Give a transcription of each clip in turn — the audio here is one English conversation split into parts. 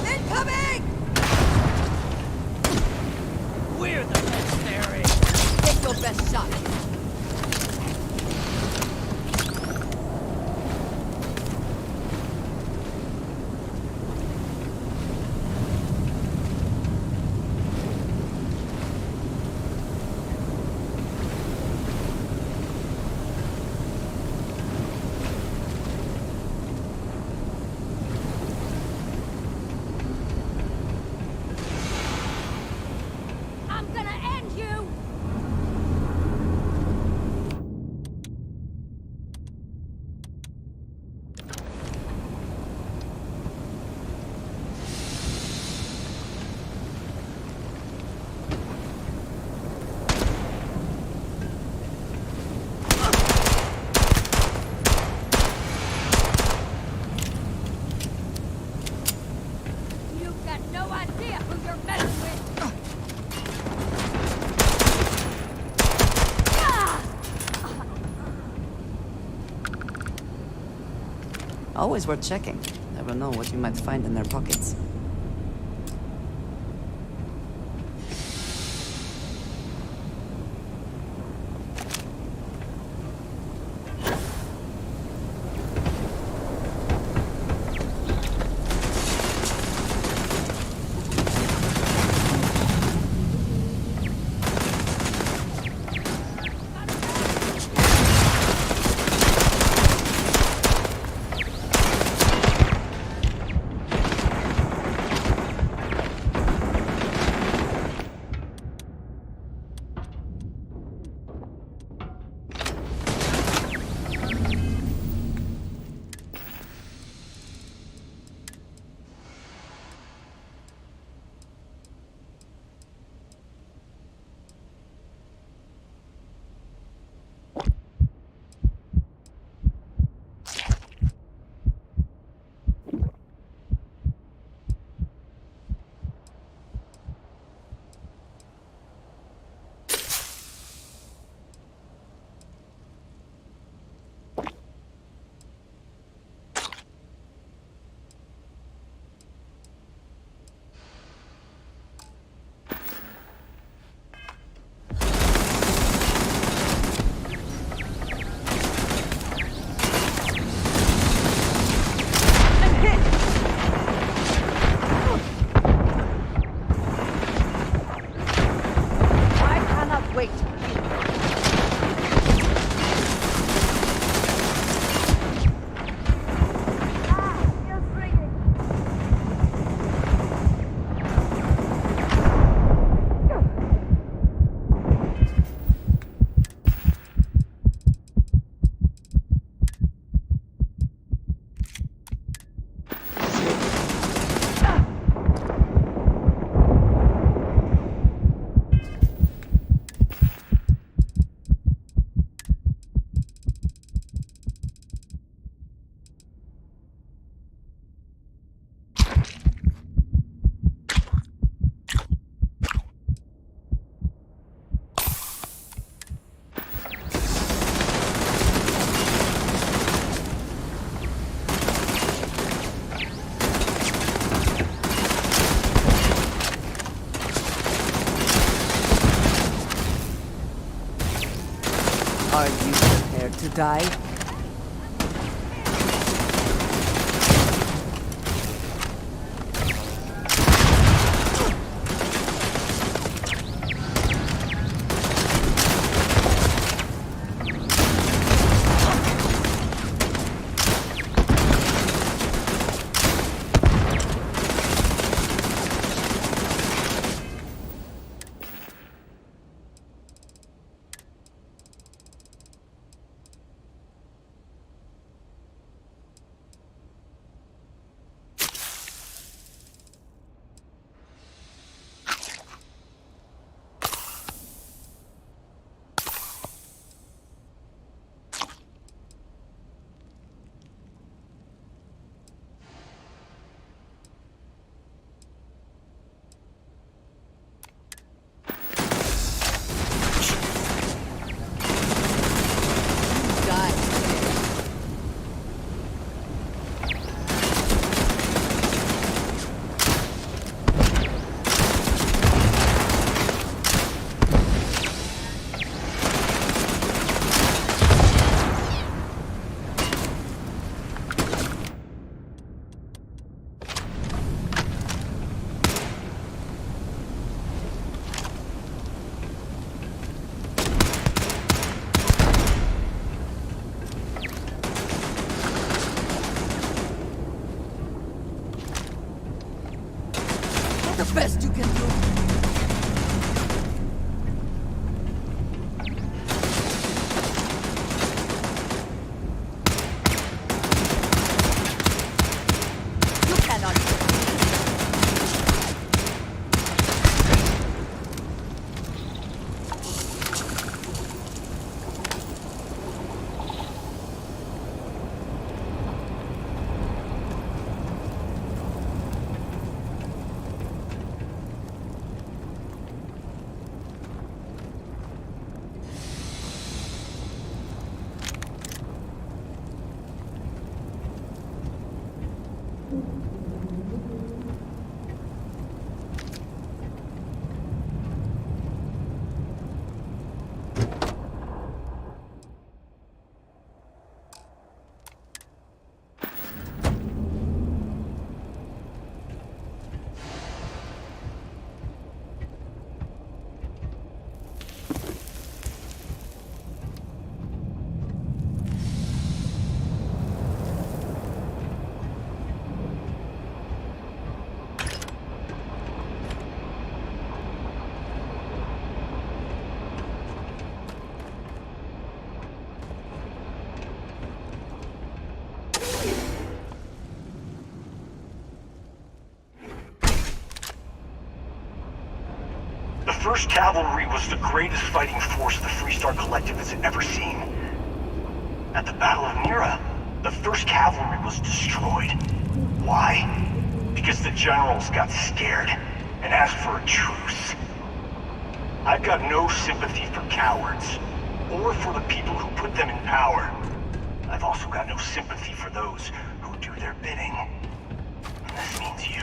Incoming! We're the mercenary! Take your best shot. I'm gonna end you! You've got no idea who you're messing with! Always worth checking. Never know what you might find in their pockets. I cannot wait. Are you prepared to die? the best you can do. You cannot. The 1st Cavalry was the greatest fighting force the Freestar Collective has ever seen. At the Battle of Mira, the 1st Cavalry was destroyed. Why? Because the generals got scared and asked for a truce. I've got no sympathy for cowards, or for the people who put them in power. I've also got no sympathy for those who do their bidding. And this means you.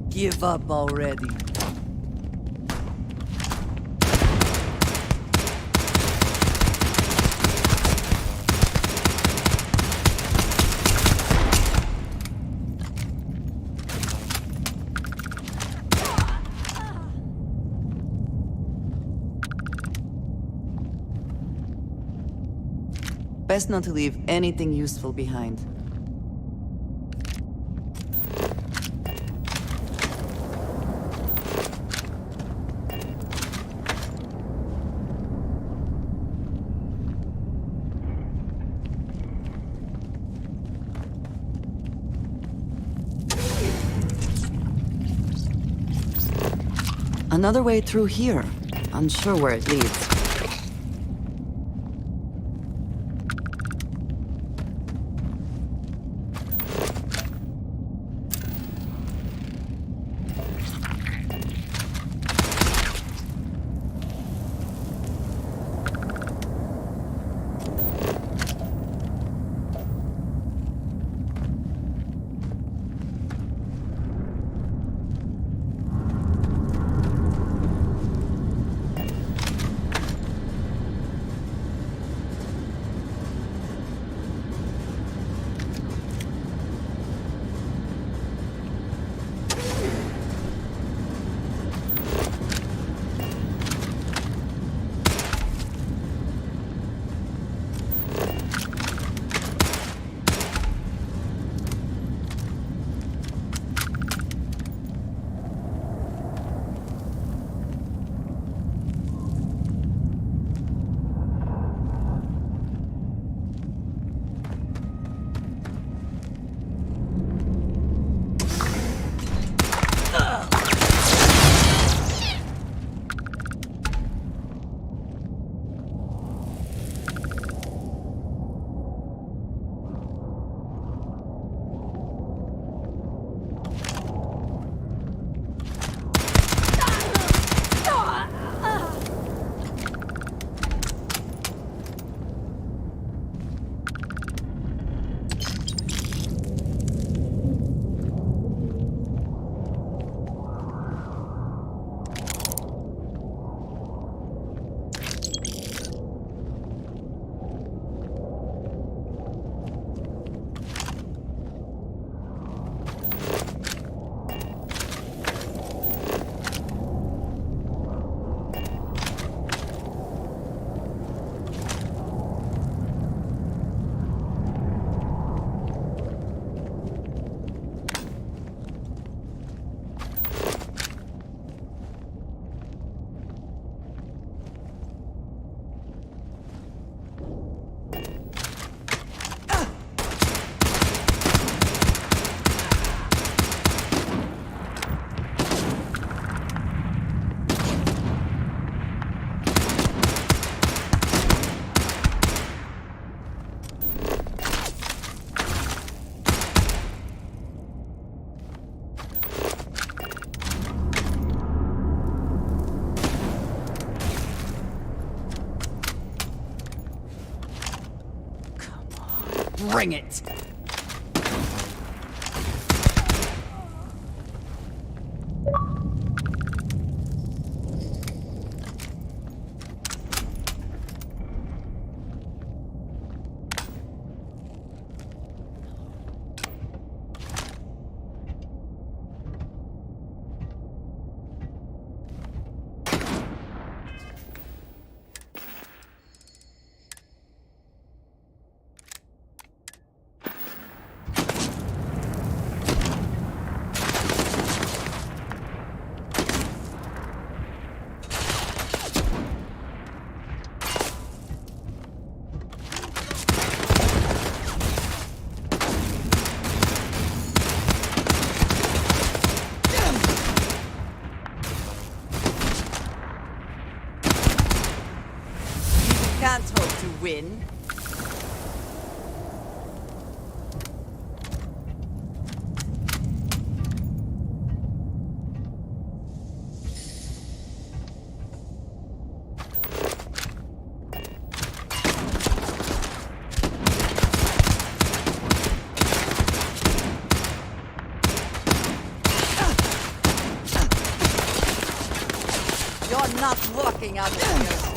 Give up already. Best not to leave anything useful behind. Another way through here. Unsure where it leads. Bring it! Can't hope to win. You're not walking out of here.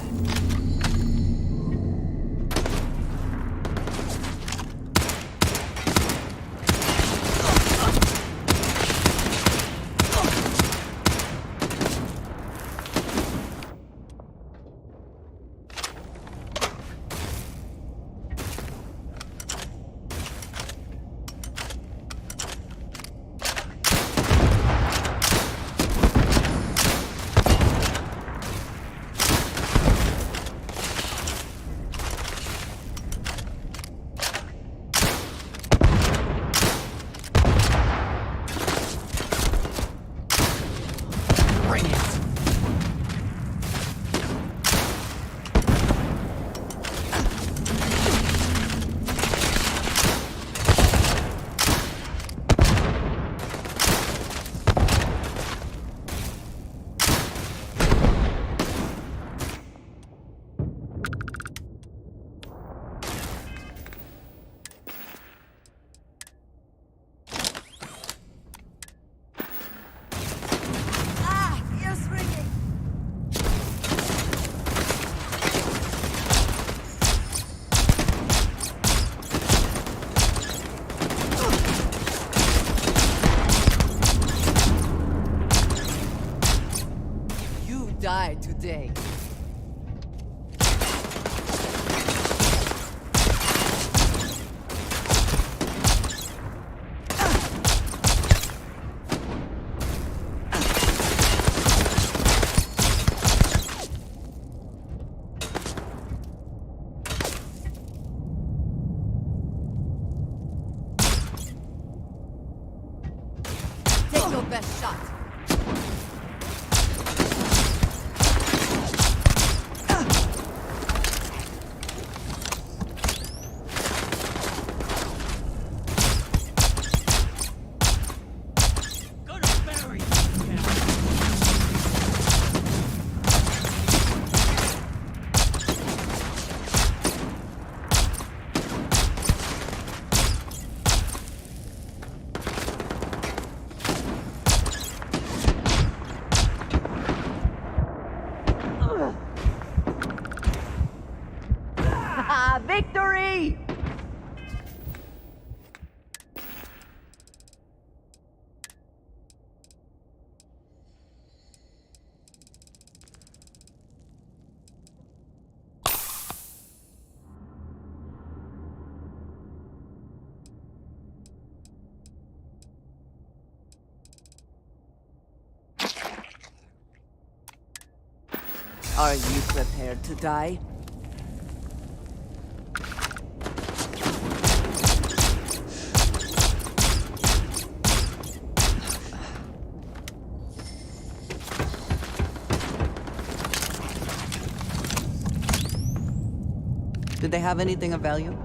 Die today. Take your best shot. Victory! Are you prepared to die? Did they have anything of value?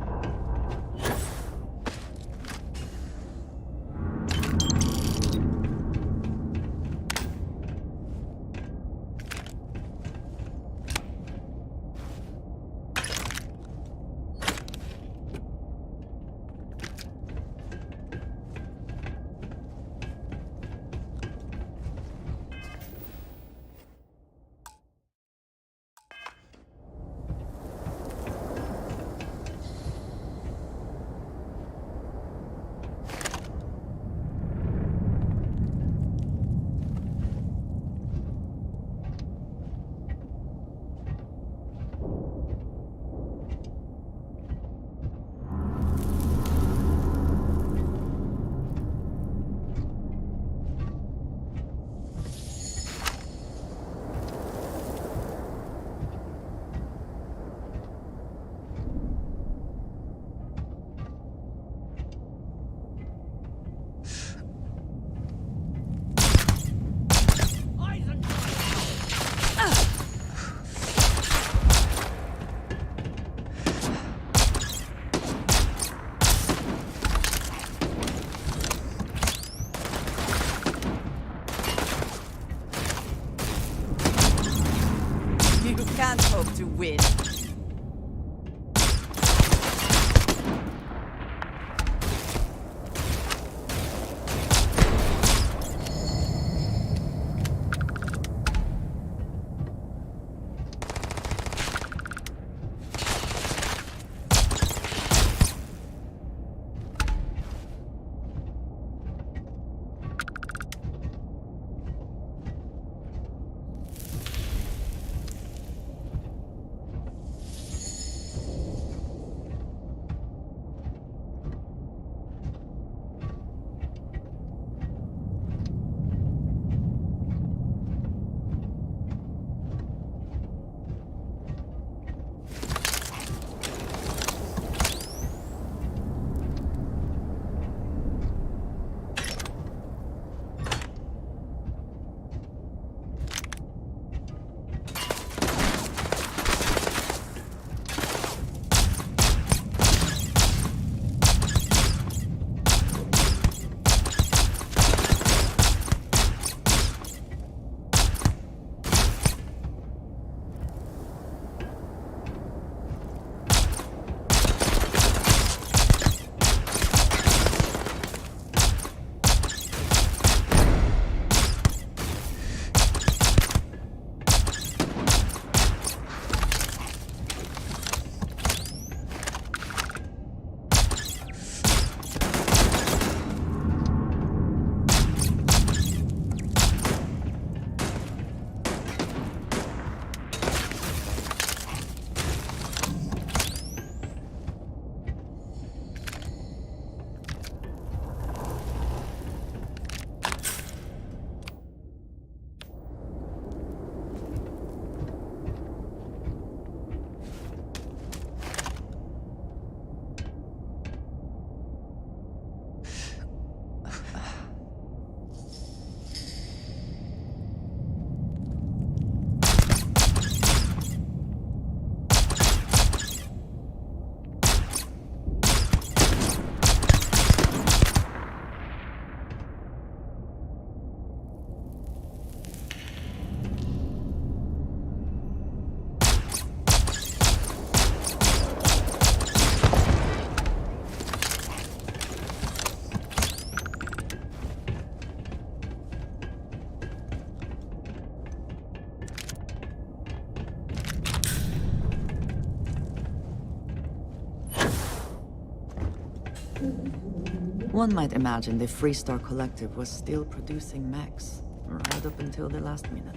One might imagine the Freestar Collective was still producing mechs, right up until the last minute.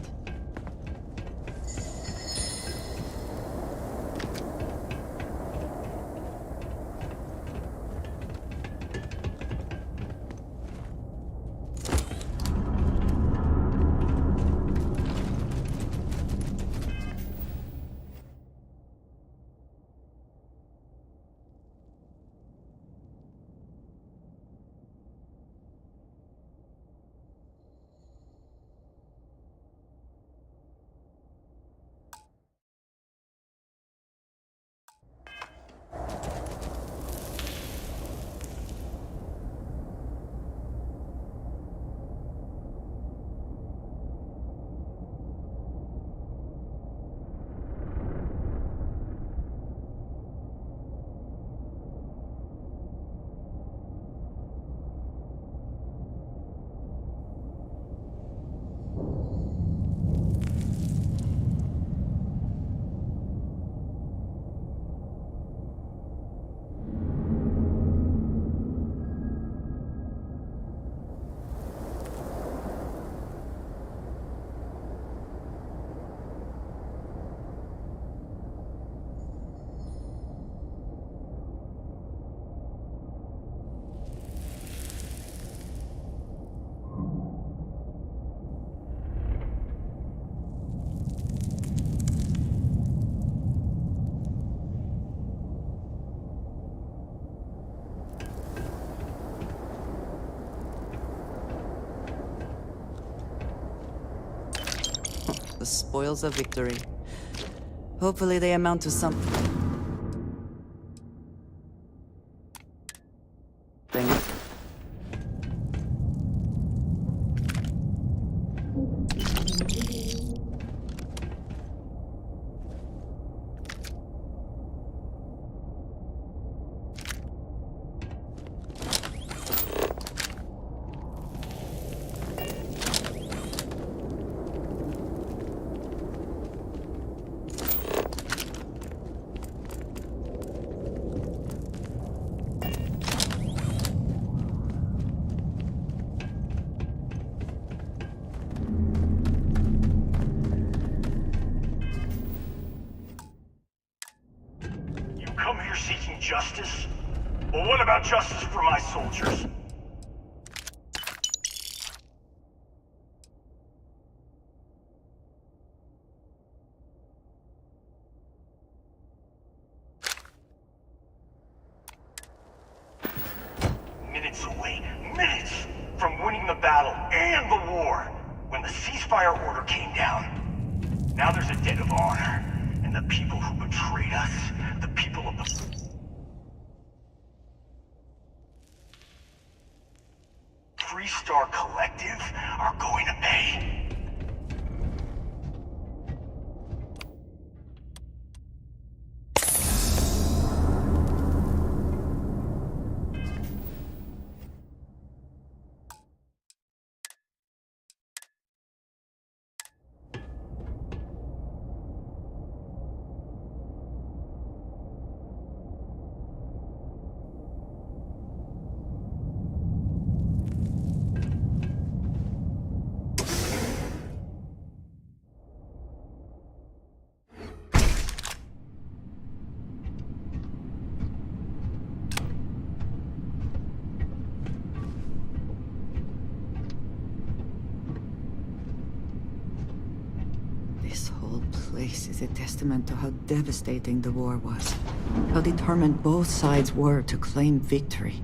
The spoils of victory. Hopefully they amount to something. Come here seeking justice? Well, what about justice for my soldiers? Minutes away, minutes from winning the battle and the war, when the ceasefire order came down. Now there's a debt of honor, and the people who betrayed us, the people of the Freestar Collective are going to pay. This whole place is a testament to how devastating the war was. How determined both sides were to claim victory.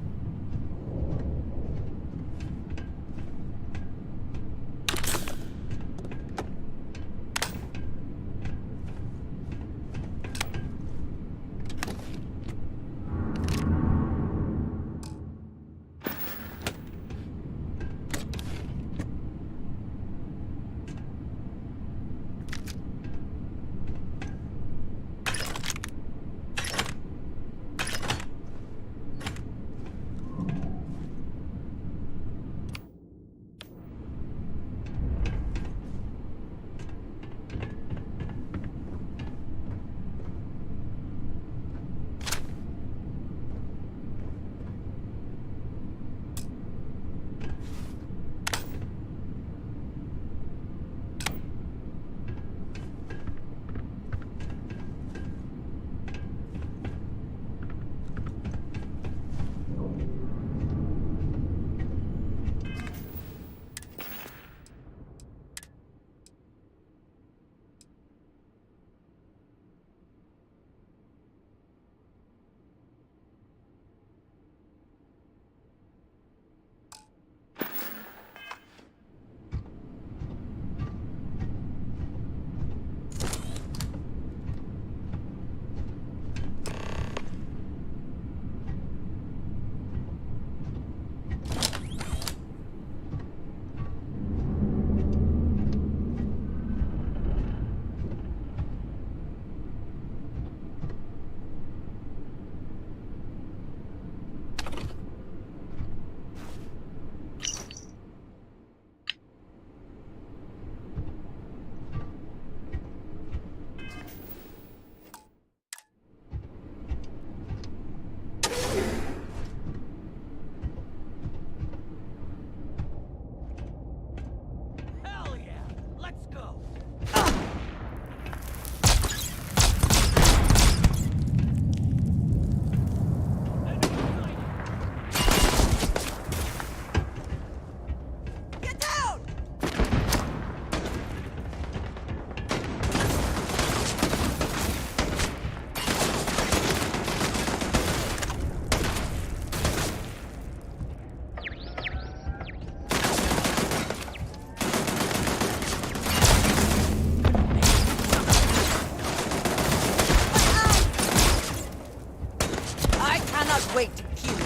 cannot wait to kill you.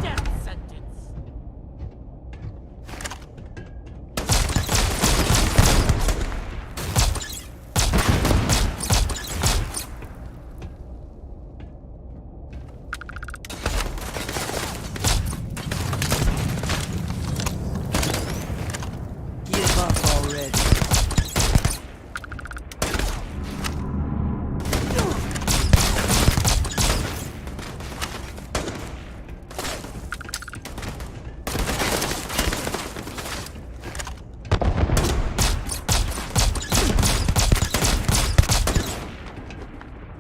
Death sentence. Give up already.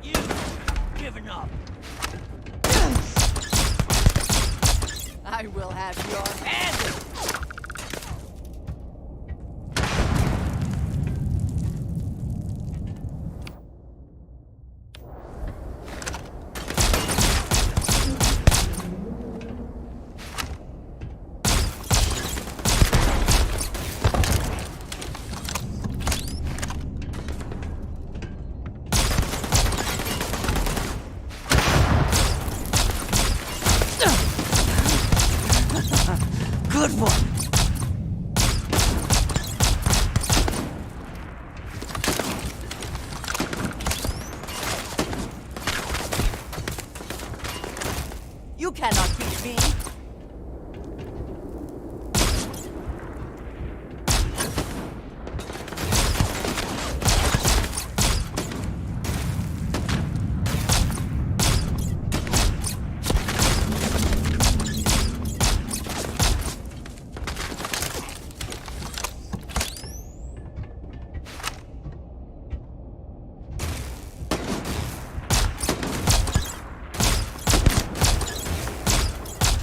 You've given up. I will have your head. Good one. You cannot beat me.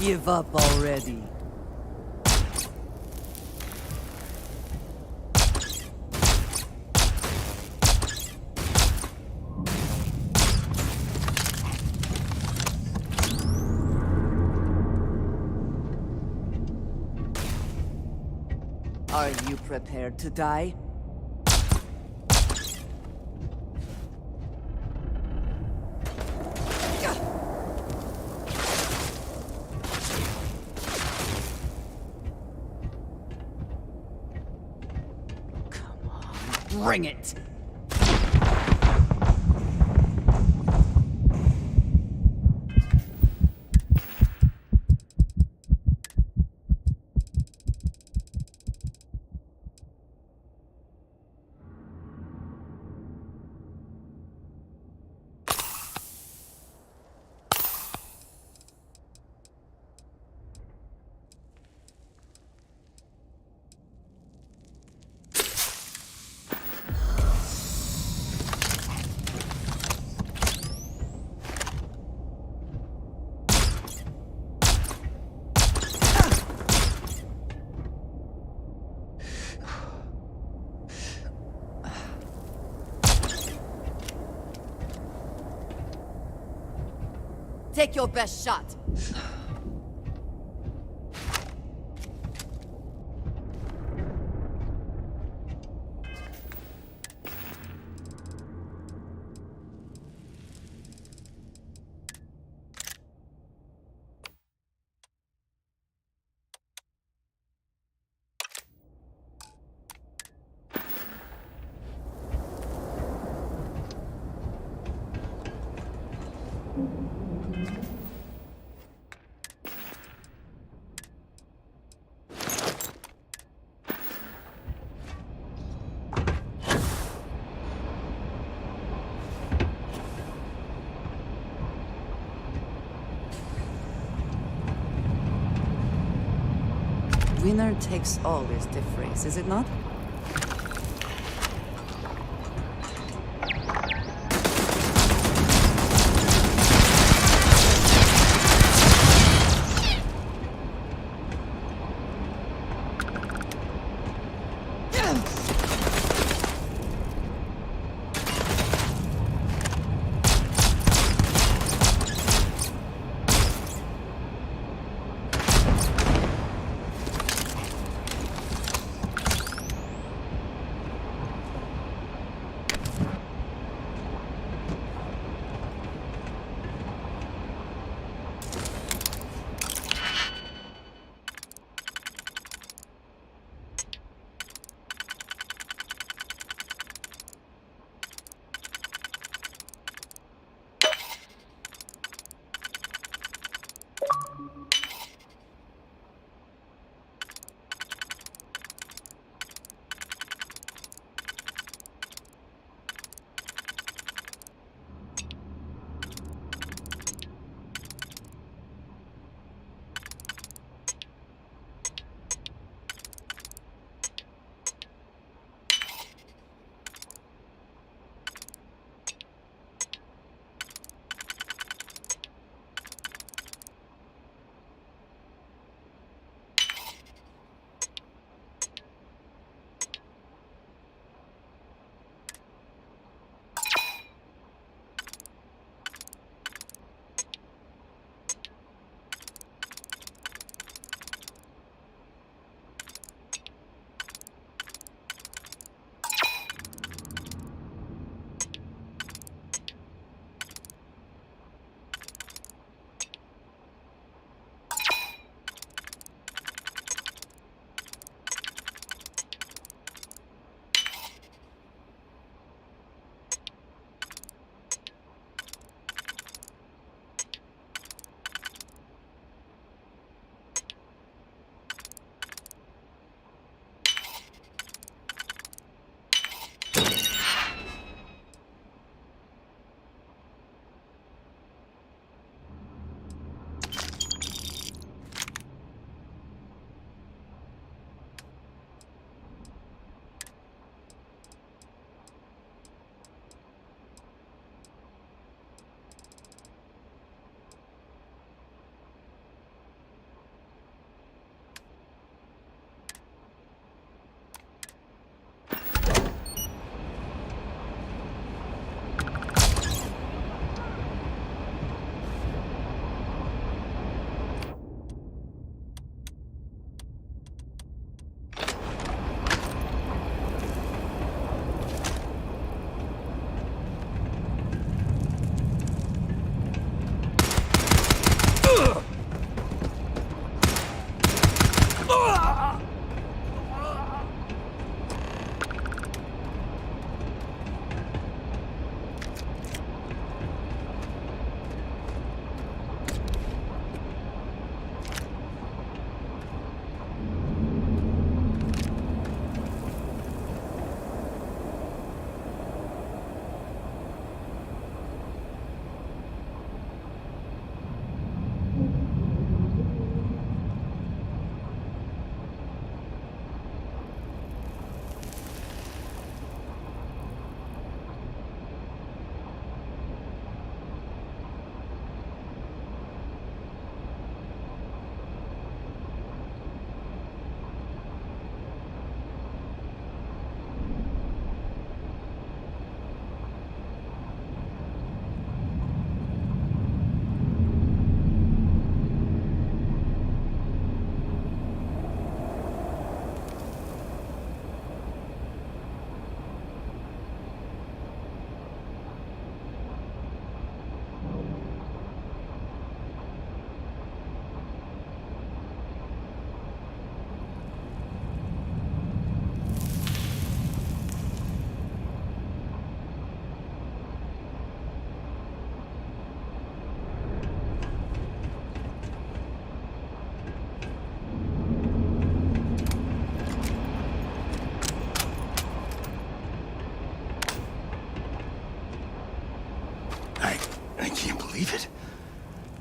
Give up already. Are you prepared to die? Bring it! Take your best shot. Winner takes all is the phrase, is it not?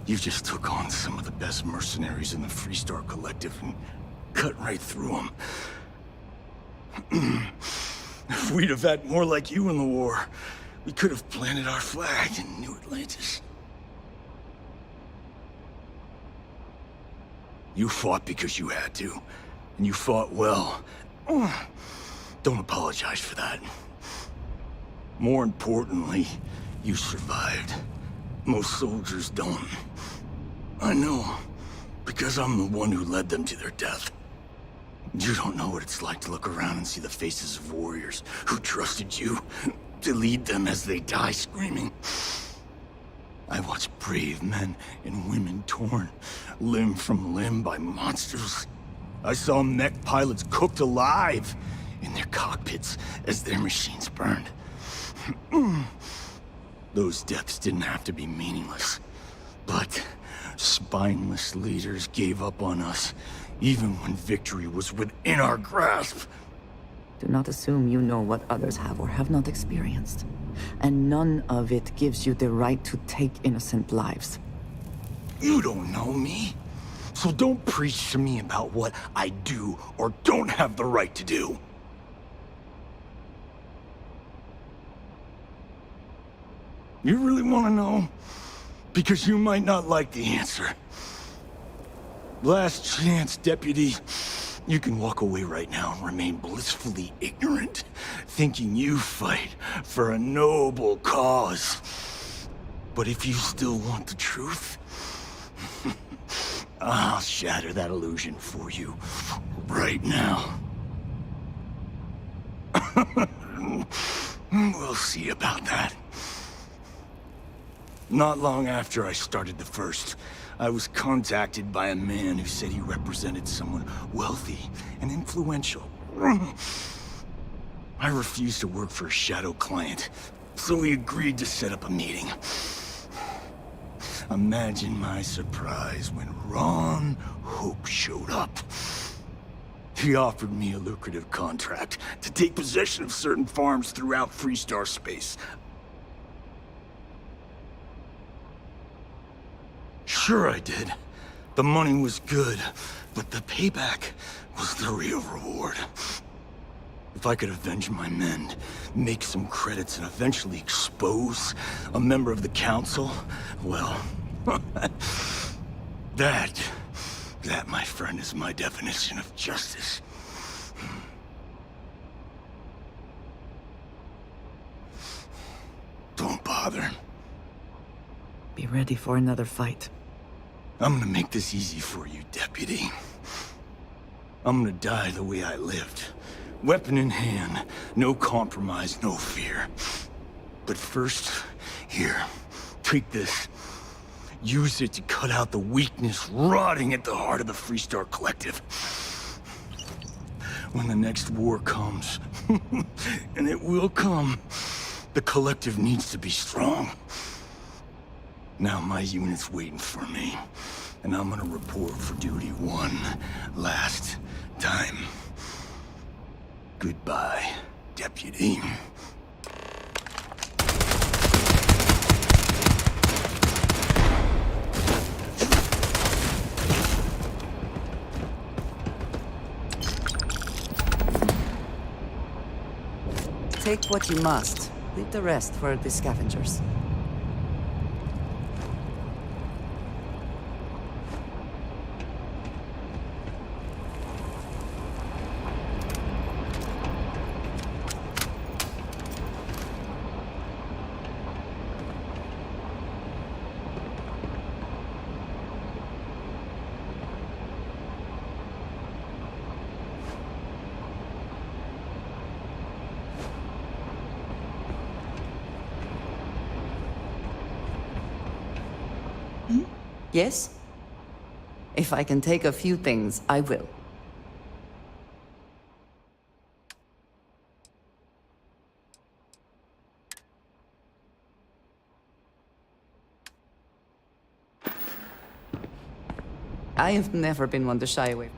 You just took on some of the best mercenaries in the Freestar Collective and cut right through them. If we'd have had more like you in the war, we could have planted our flag in New Atlantis. You fought because you had to, and you fought well. Don't apologize for that. More importantly, you survived. Most soldiers don't. I know, because I'm the one who led them to their death. You don't know what it's like to look around and see the faces of warriors who trusted you to lead them as they die screaming. I watched brave men and women torn limb from limb by monsters. I saw mech pilots cooked alive in their cockpits as their machines burned. Those deaths didn't have to be meaningless, but spineless leaders gave up on us, even when victory was within our grasp. Do not assume you know what others have or have not experienced. And none of it gives you the right to take innocent lives. You don't know me, so don't preach to me about what I do or don't have the right to do. You really want to know? Because you might not like the answer. Last chance, Deputy. You can walk away right now and remain blissfully ignorant, thinking you fight for a noble cause. But if you still want the truth, I'll shatter that illusion for you right now. We'll see about that. Not long after I started the First, I was contacted by a man who said he represented someone wealthy and influential. I refused to work for a shadow client, so he agreed to set up a meeting. Imagine my surprise when Ron Hope showed up. He offered me a lucrative contract to take possession of certain farms throughout Freestar space. Sure I did. The money was good, but the payback was the real reward. If I could avenge my men, make some credits, and eventually expose a member of the council, well, that, my friend, is my definition of justice. Don't bother. Be ready for another fight. I'm gonna make this easy for you, Deputy. I'm gonna die the way I lived. Weapon in hand, no compromise, no fear. But first, here, take this. Use it to cut out the weakness rotting at the heart of the Freestar Collective. When the next war comes, and it will come, the Collective needs to be strong. Now my unit's waiting for me, and I'm gonna report for duty one last time. Goodbye, Deputy. Take what you must. Leave the rest for the scavengers. Yes? If I can take a few things, I will. I have never been one to shy away.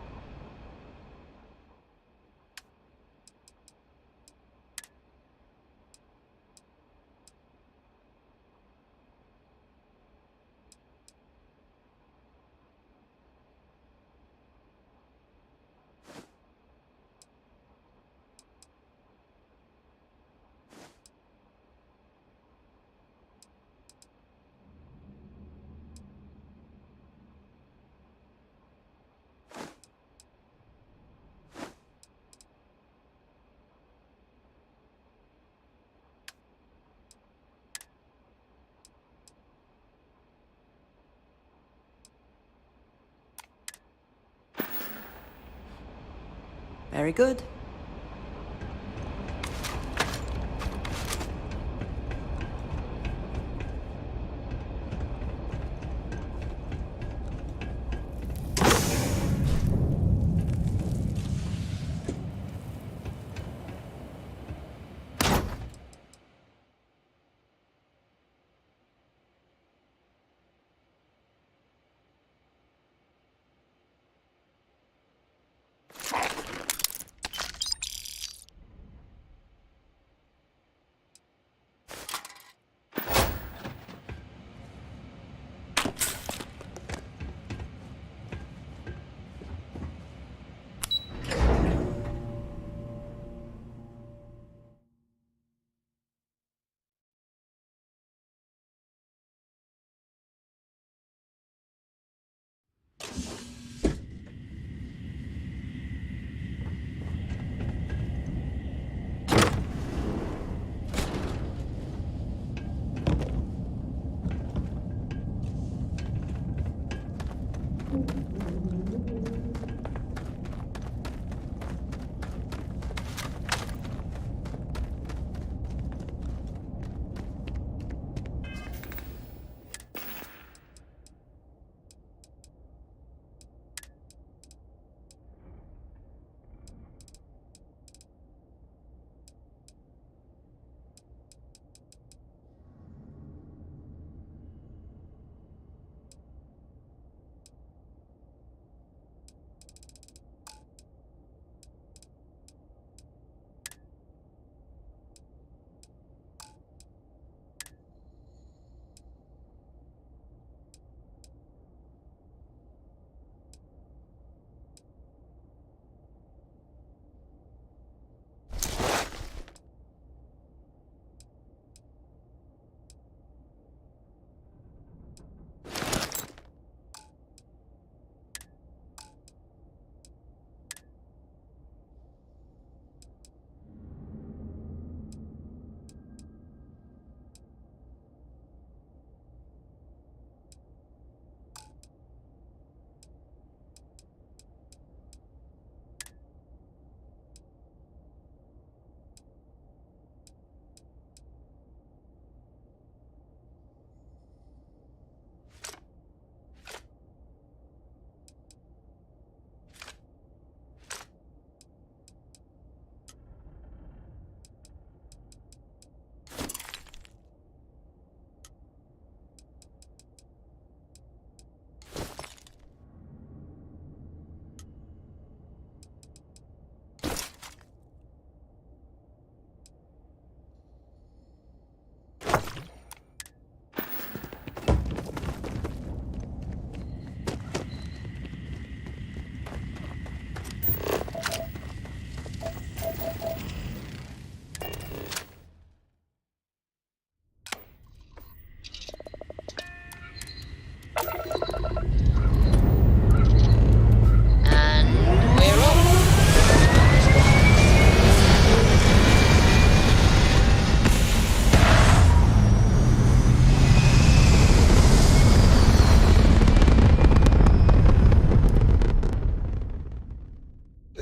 Very good.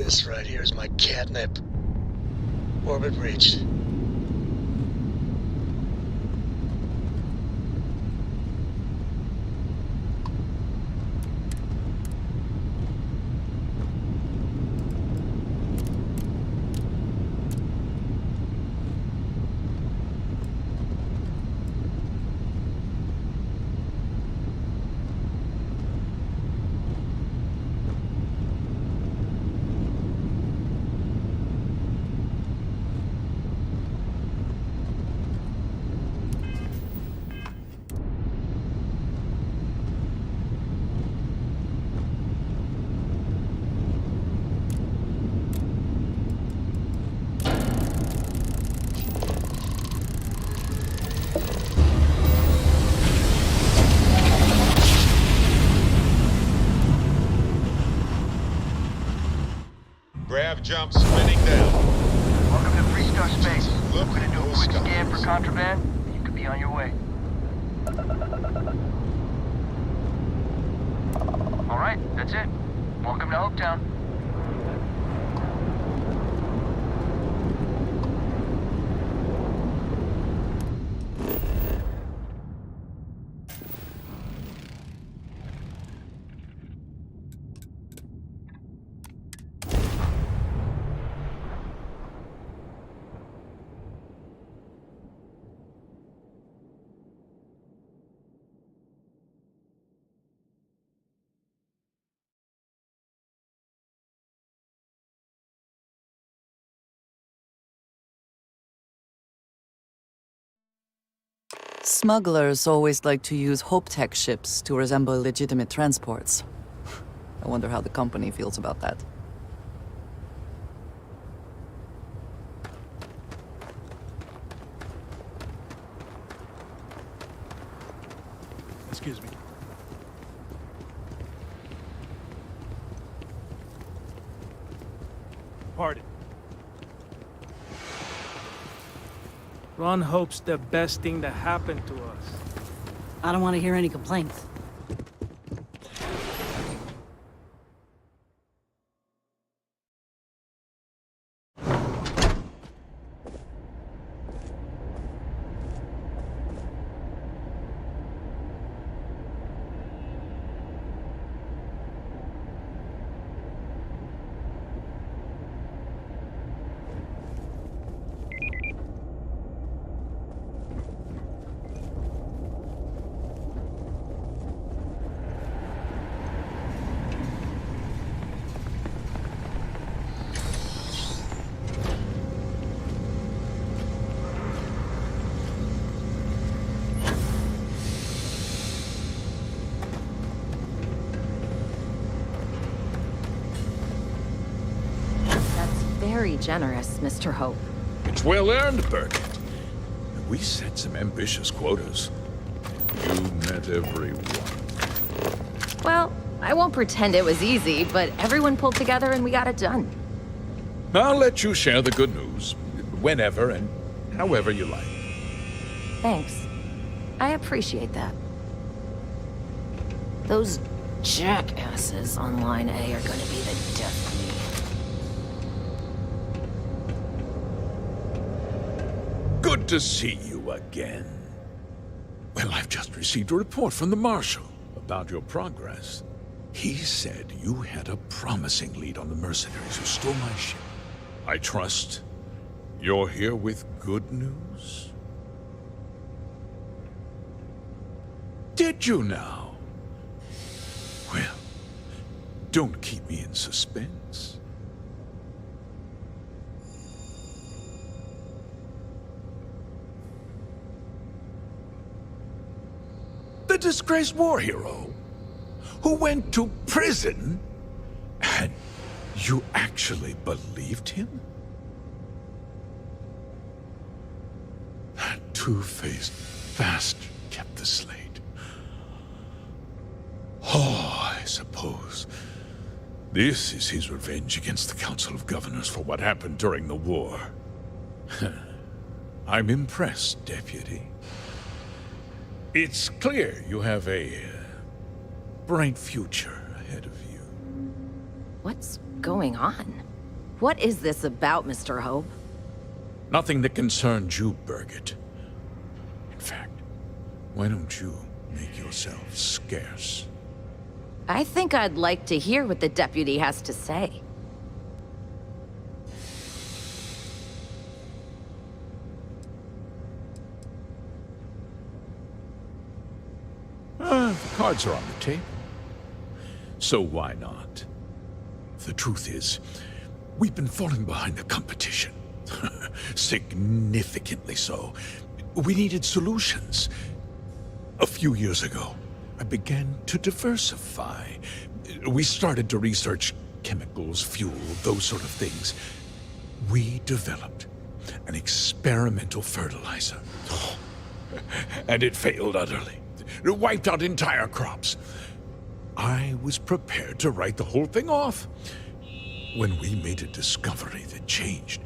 This right here is my catnip. Orbit reached. Grav jump spinning down. Welcome to Freestar Space. Look We're gonna do a those quick scan for skies. contraband. You could be on your way. All right, that's it. Welcome to Hopetown. Smugglers always like to use Hope Tech ships to resemble legitimate transports. I wonder how the company feels about that. Excuse me. Pardon. Ron hopes the best thing that happened to us. I don't want to hear any complaints. Very generous, Mr. Hope. It's well earned, Burkett. We set some ambitious quotas. You met every one. Well, I won't pretend it was easy, but everyone pulled together and we got it done. I'll let you share the good news, whenever and however you like. Thanks. I appreciate that. Those jackasses on Line A are gonna be the death of me. Good to see you again. Well, I've just received a report from the Marshal about your progress. He said you had a promising lead on the mercenaries who stole my ship. I trust you're here with good news? Did you now? Well, don't keep me in suspense. The disgraced war hero who went to prison, and you actually believed him? That two-faced bastard kept the slate. Oh, I suppose this is his revenge against the Council of Governors for what happened during the war. I'm impressed, Deputy. It's clear you have a bright future ahead of you. What's going on? What is this about, Mr. Hope? Nothing that concerns you, Burkett. In fact, why don't you make yourself scarce? I think I'd like to hear what the deputy has to say. The cards are on the table. So why not? The truth is, we've been falling behind the competition. Significantly so. We needed solutions. A few years ago, I began to diversify. We started to research chemicals, fuel, those sort of things. We developed an experimental fertilizer. And it failed utterly. It wiped out entire crops. I was prepared to write the whole thing off when we made a discovery that changed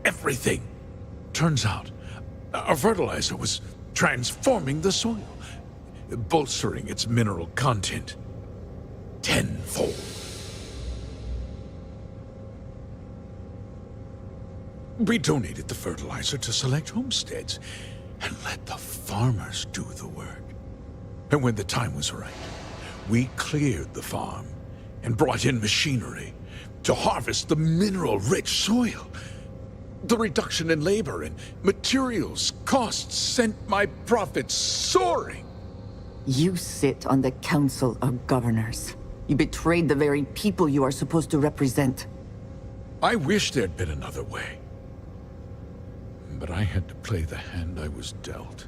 everything. Turns out, our fertilizer was transforming the soil, bolstering its mineral content tenfold. We donated the fertilizer to select homesteads and let the farmers do the work. And when the time was right, we cleared the farm and brought in machinery to harvest the mineral-rich soil. The reduction in labor and materials costs sent my profits soaring. You sit on the Council of Governors. You betrayed the very people you are supposed to represent. I wish there'd been another way. But I had to play the hand I was dealt.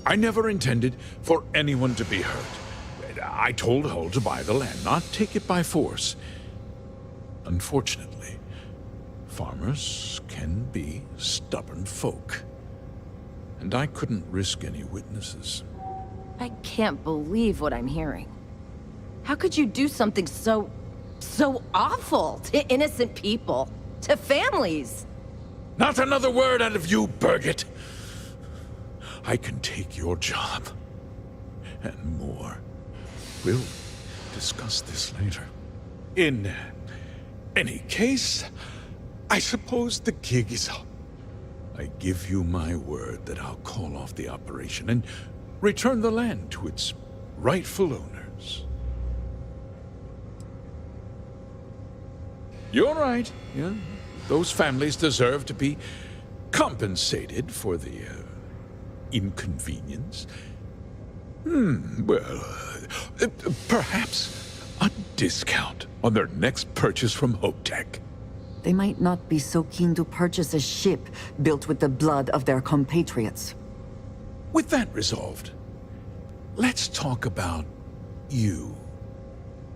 I never intended for anyone to be hurt. I told Hull to buy the land, not take it by force. Unfortunately, farmers can be stubborn folk. And I couldn't risk any witnesses. I can't believe what I'm hearing. How could you do something so awful to innocent people, to families? Not another word out of you, Birgit! I can take your job. And more. We'll discuss this later. In any case, I suppose the gig is up. I give you my word that I'll call off the operation and return the land to its rightful owners. You're right. Yeah, those families deserve to be compensated for the inconvenience. Well, perhaps a discount on their next purchase from HopeTech. They might not be so keen to purchase a ship built with the blood of their compatriots. With that resolved, let's talk about you.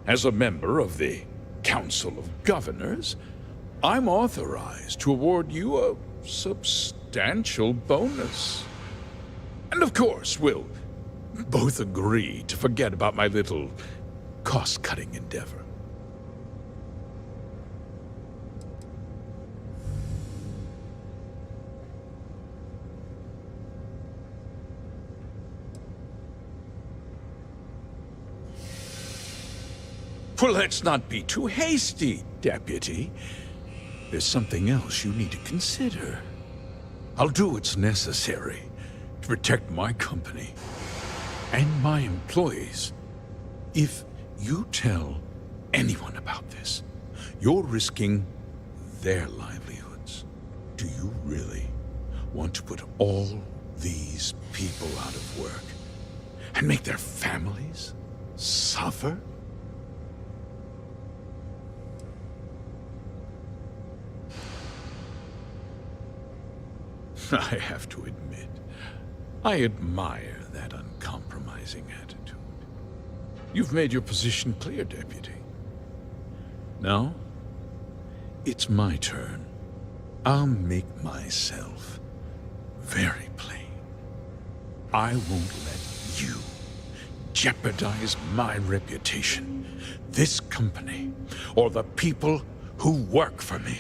As a member of the Council of Governors, I'm authorized to award you a substantial bonus. And of course, we'll both agree to forget about my little cost-cutting endeavor. Well, let's not be too hasty, Deputy. There's something else you need to consider. I'll do what's necessary to protect my company and my employees. If you tell anyone about this, you're risking their livelihoods. Do you really want to put all these people out of work and make their families suffer? I have to admit, I admire that uncompromising attitude. You've made your position clear, Deputy. Now, it's my turn. I'll make myself very plain. I won't let you jeopardize my reputation, this company, or the people who work for me.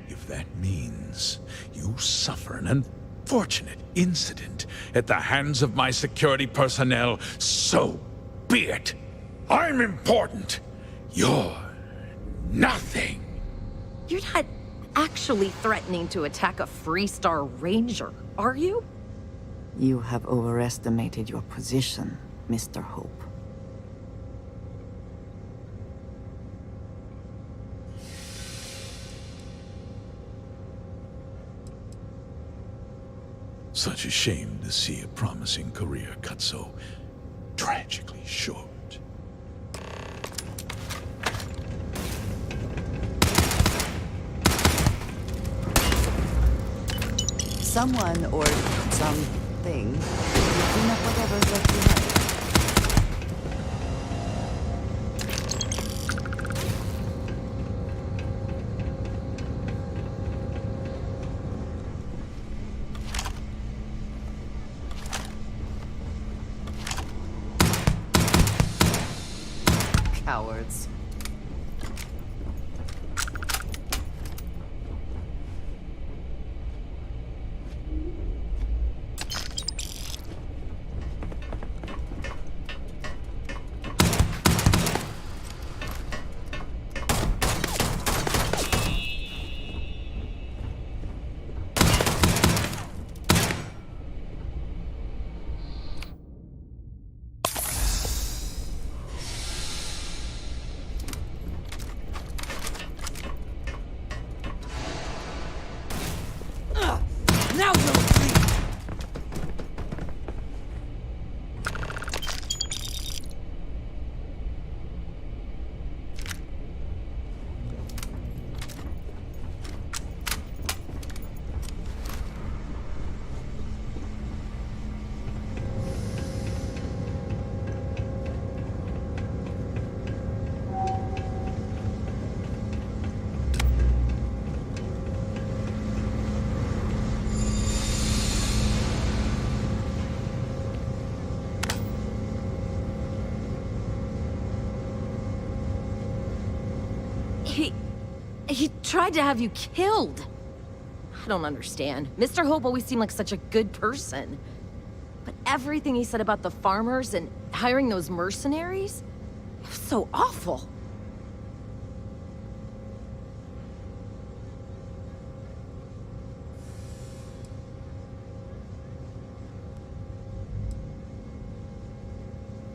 If that means you suffer an unfortunate incident at the hands of my security personnel, so be it. I'm important. You're nothing. You're not actually threatening to attack a Freestar Ranger, are you? You have overestimated your position, Mr. Hope. Such a shame to see a promising career cut so tragically short. Someone or something will clean up whatever's left behind. Cowards. He tried to have you killed. I don't understand. Mr. Hope always seemed like such a good person. But everything he said about the farmers and hiring those mercenaries, it was so awful.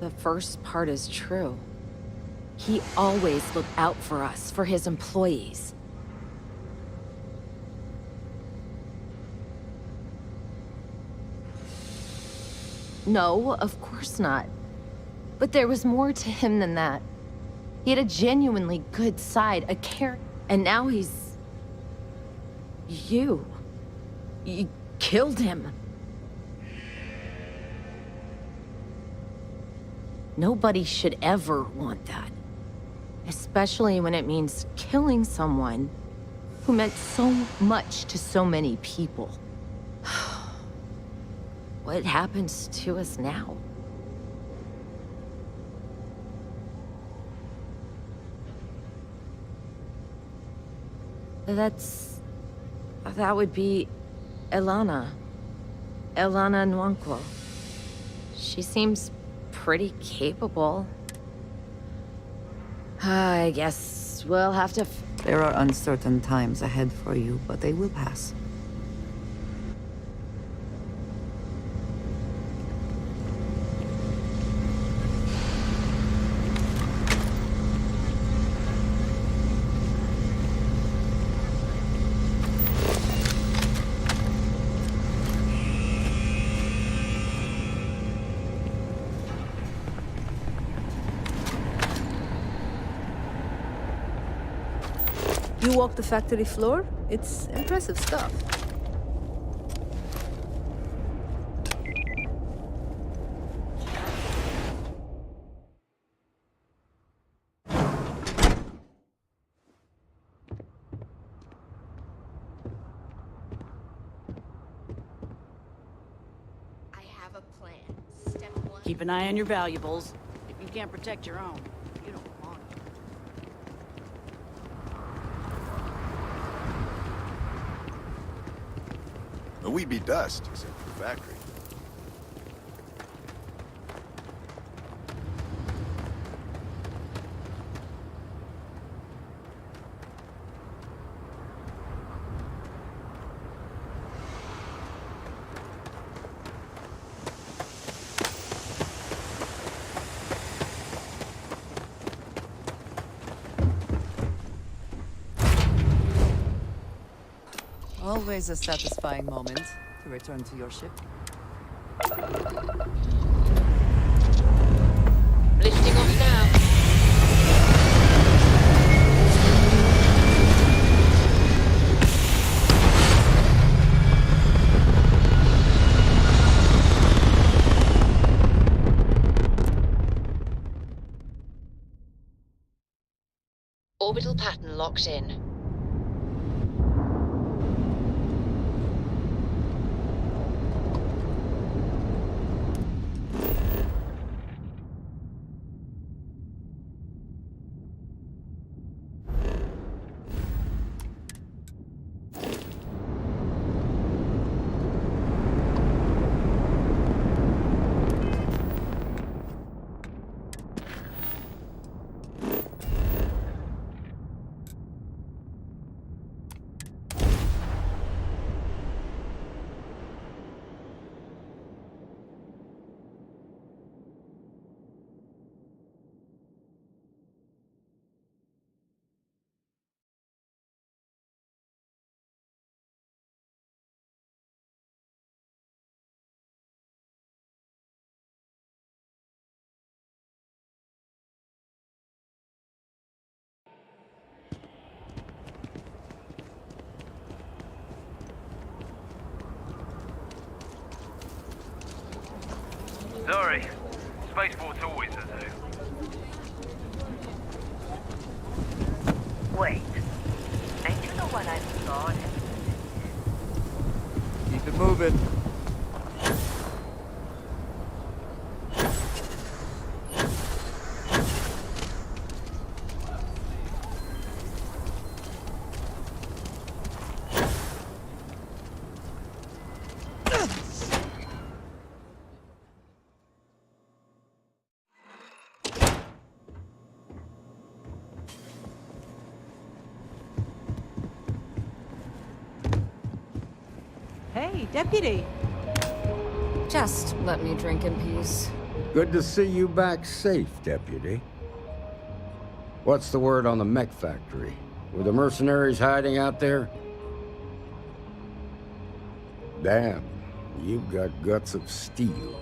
The first part is true. He always looked out for us, for his employees. No, of course not. But there was more to him than that. He had a genuinely good side, a care, and now he's... You killed him. Nobody should ever want that. Especially when it means killing someone who meant so much to so many people. What happens to us now? That would be Elana. Elana Nwankwo. She seems pretty capable. I guess we'll have to... There are uncertain times ahead for you, but they will pass. You walk the factory floor? It's impressive stuff. I have a plan. Step one. Keep an eye on your valuables. If you can't protect your own, you don't want to. We'd be dust, except for the factory. Always a satisfying moment to return to your ship. Lifting off now. Orbital pattern locked in. Sorry, spaceport's always a zoo. Wait. Ain't you the one I saw? Keep it moving. Hey, Deputy. Just let me drink in peace. Good to see you back safe, Deputy. What's the word on the mech factory? Were the mercenaries hiding out there? Damn, you've got guts of steel.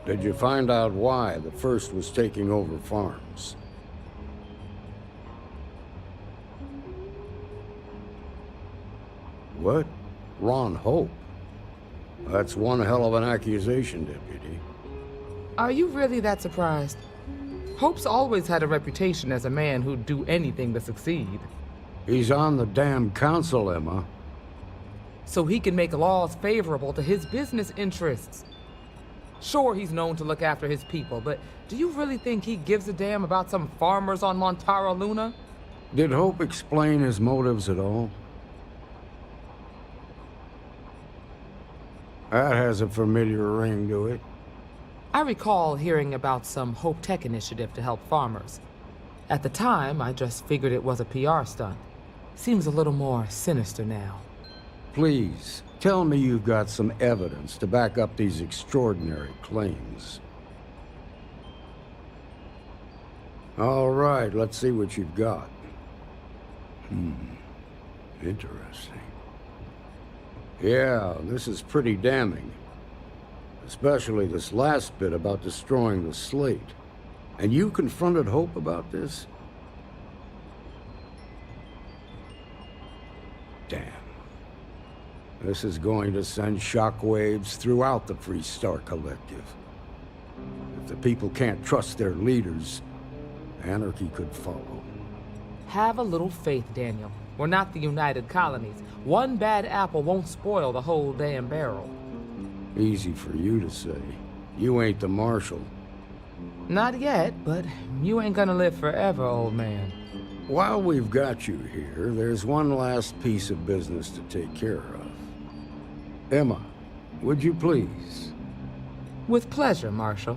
Did you find out why the first was taking over farms? What? Ron Hope? That's one hell of an accusation, Deputy. Are you really that surprised? Hope's always had a reputation as a man who'd do anything to succeed. He's on the damn council, Emma. So he can make laws favorable to his business interests. Sure, he's known to look after his people, but do you really think he gives a damn about some farmers on Montara Luna? Did Hope explain his motives at all? That has a familiar ring to it. I recall hearing about some Hope Tech initiative to help farmers. At the time, I just figured it was a PR stunt. Seems a little more sinister now. Please, tell me you've got some evidence to back up these extraordinary claims. All right, let's see what you've got. Interesting. Yeah, this is pretty damning. Especially this last bit about destroying the slate. And you confronted Hope about this? Damn. This is going to send shockwaves throughout the Freestar Collective. If the people can't trust their leaders, anarchy could follow. Have a little faith, Daniel. We're not the United Colonies. One bad apple won't spoil the whole damn barrel. Easy for you to say. You ain't the Marshal. Not yet, but you ain't gonna live forever, old man. While we've got you here, there's one last piece of business to take care of. Emma, would you please? With pleasure, Marshal.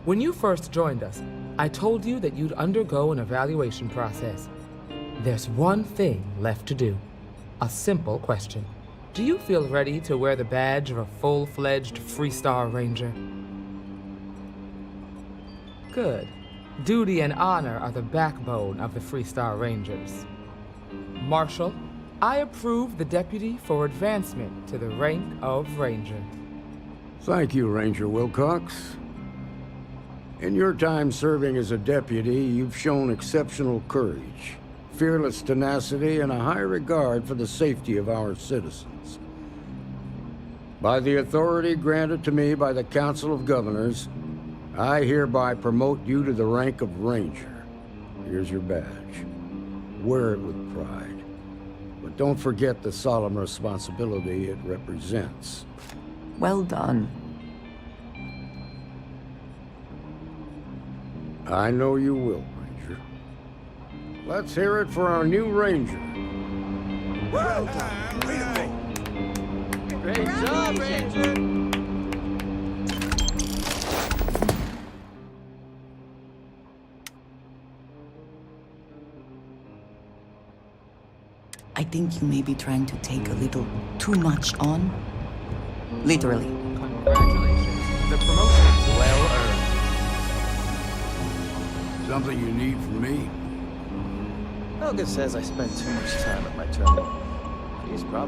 When you first joined us, I told you that you'd undergo an evaluation process. There's one thing left to do. A simple question. Do you feel ready to wear the badge of a full-fledged Freestar Ranger? Good. Duty and honor are the backbone of the Freestar Rangers. Marshal, I approve the deputy for advancement to the rank of Ranger. Thank you, Ranger Wilcox. In your time serving as a deputy, you've shown exceptional courage, fearless tenacity, and a high regard for the safety of our citizens. By the authority granted to me by the Council of Governors, I hereby promote you to the rank of Ranger. Here's your badge. Wear it with pride. But don't forget the solemn responsibility it represents. Well done. I know you will, Ranger. Let's hear it for our new Ranger. Well done. Way to go. Great job, Ranger! I think you may be trying to take a little too much on. Literally. Congratulations. The promotion is well earned. Something you need from me? Helga says I spend too much time at my terminal. She's probably